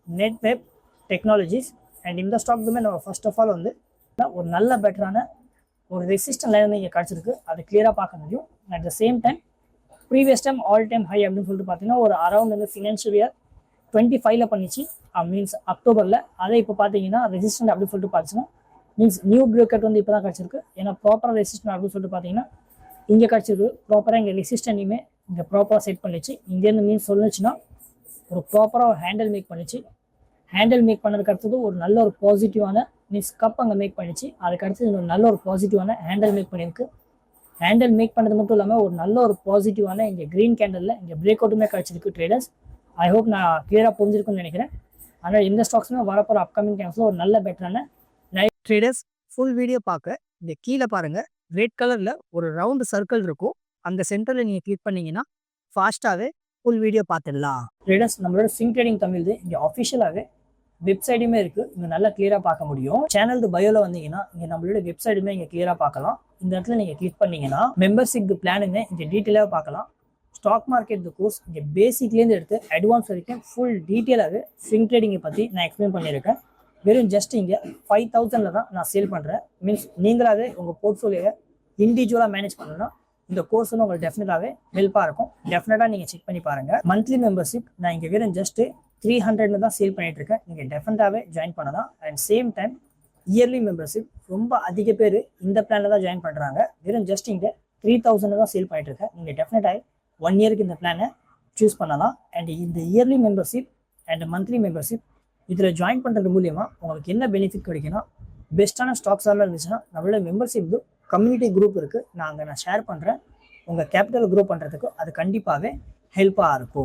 நெட்வெப் technologies. And இந்த ஸ்டாக்குமே நம்ம first of all வந்து ஒரு நல்ல பெட்டரான ஒரு ரெசிஸ்டன்ட் லைன் வந்து இங்கே கிடச்சிருக்கு, அதை கிளியராக பார்க்க முடியும். At the same time previous time all time high அப்படின்னு சொல்லிட்டு பார்த்தீங்கன்னா ஒரு அரௌண்ட் வந்து ஃபினான்ஷியல் இயர் 25ல் பண்ணிச்சு, மீன்ஸ் அக்டோபரில். அதை இப்போ பார்த்தீங்கன்னா ரெசிஸ்டன்ட் அப்படின்னு சொல்லிட்டு பார்த்துச்சுன்னா மீன்ஸ் நியூ பிரேக்கட் வந்து இப்போ தான் கிடச்சிருக்கு. ஏன்னா ப்ராப்பராக ரெசிஸ்டன்ட் அப்படின்னு சொல்லிட்டு பார்த்தீங்கன்னா இங்கே கிடச்சிருக்கு. ப்ராப்பராக இங்கே ரெசிஸ்டன்ட்டையுமே இங்கே ப்ராப்பராக செட் பண்ணிச்சு. இங்கேருந்து மீன்ஸ் சொல்லுச்சுன்னா ஒரு ப்ராப்பராக ஹேண்டில் மேக் பண்ணிச்சு. ஹேண்டில் மேக் பண்ணதுக்கு அடுத்தது ஒரு நல்ல ஒரு பாசிட்டிவான மீன்ஸ் கப் அங்கே மேக் பண்ணிச்சு. அதுக்கு அடுத்தது ஒரு நல்ல ஒரு பாசிட்டிவான ஹேண்டில் மேக் பண்ணியிருக்கு. ஹேண்டில் மேக் பண்ணது மட்டும் இல்லாமல் ஒரு நல்ல ஒரு பாசிட்டிவான இங்கே க்ரீன் கேண்டலில் இங்கே பிரேக் அவுட்டுமே கிடச்சிருக்கு ட்ரேடர்ஸ். ஐ ஹோப் நான் கிளியராக புரிஞ்சிருக்குன்னு நினைக்கிறேன். ஆனால் இந்த ஸ்டாக்ஸுமே வரப்போகிற அப்கமிங் டைம்ஸில் ஒரு நல்ல பெட்டரான நைட் ட்ரேடர்ஸ். ஃபுல் வீடியோ பார்க்க இந்த கீழே பாருங்கள், ரெட் கலரில் ஒரு ரவுண்டு சர்க்கிள் இருக்கும். அந்த சென்டரில் நீங்கள் கிளிக் பண்ணிங்கன்னா ஃபாஸ்ட்டாகவே ஃபுல் வீடியோ பார்த்துடலாம். ட்ரேடர்ஸ் நம்மளோட ஸ்விங் ட்ரேடிங் தமிழ் இங்கே அஃபிஷியலாகவே வெப்சைட்டுமே இருக்குது, இங்கே நல்லா கிளியராக பார்க்க முடியும். சேனல் பயோவில் வந்தீங்கன்னா இங்கே நம்மளோட வெப்சைட்டுமே இங்கே கிளியராக பார்க்கலாம். இந்த இடத்துல நீங்கள் கிளிக் பண்ணீங்கன்னா மெம்பர்ஷிப் பிளானுமே இங்கே டீட்டெயிலாக பார்க்கலாம். ஸ்டாக் மார்க்கெட் கோர்ஸ் இங்கே பேசிக்லேருந்து எடுத்து அட்வான்ஸ் வரைக்கும் ஃபுல் டீட்டெயிலாகவே ஸ்விங் ட்ரேடிங்கை பற்றி நான் எக்ஸ்பிளைன் பண்ணியிருக்கேன். வெறும் ஜஸ்ட் இங்கே 5000 தான் நான் சேல் பண்ணுறேன். மீன்ஸ் நீங்களாகவே உங்கள் போர்ட்ஃபோலியோவை இண்டிவிஜுவலாக மேனேஜ் பண்ணணும்னா இந்த கோர்ஸ் வந்து உங்களுக்கு டெஃபினட்டாகவே ஹெல்ப்பாக இருக்கும். டெஃபினட்டாக நீங்கள் செக் பண்ணி பாருங்கள். மந்த்லி மெம்பர்ஷிப் நான் இங்கே வெறும் ஜஸ்ட்டு 300 தான் சேல் பண்ணிட்டு இருக்கேன். நீங்கள் டெஃபினட்டாகவே ஜாயின் பண்ணலாம். And same time yearly membership ரொம்ப அதிக பேர் இந்த பிளானில் தான் ஜாயின் பண்ணுறாங்க. வெறும் ஜஸ்ட் இங்கே 3000 தான் சேல் பண்ணிட்டு இருக்கேன். நீங்கள் டெஃபினட்டாக 1 இயருக்கு இந்த பிளானை சூஸ் பண்ணலாம். அண்ட் இந்த yearly membership and monthly membership இதில் ஜாயின் பண்ணுறது மூலியமாக உங்களுக்கு என்ன பெனிஃபிட் கிடைக்குன்னா, பெஸ்ட்டான ஸ்டாக்ஸ் எல்லாம் இருந்துச்சுன்னா நம்மளோட மெம்பர்ஷிப் கம்யூனிட்டி குரூப் இருக்குது, நான் ஷேர் பண்ணுறேன். உங்கள் கேபிட்டல் க்ரோ பண்ணுறதுக்கு அது கண்டிப்பாகவே ஹெல்ப்பாக இருக்கும்.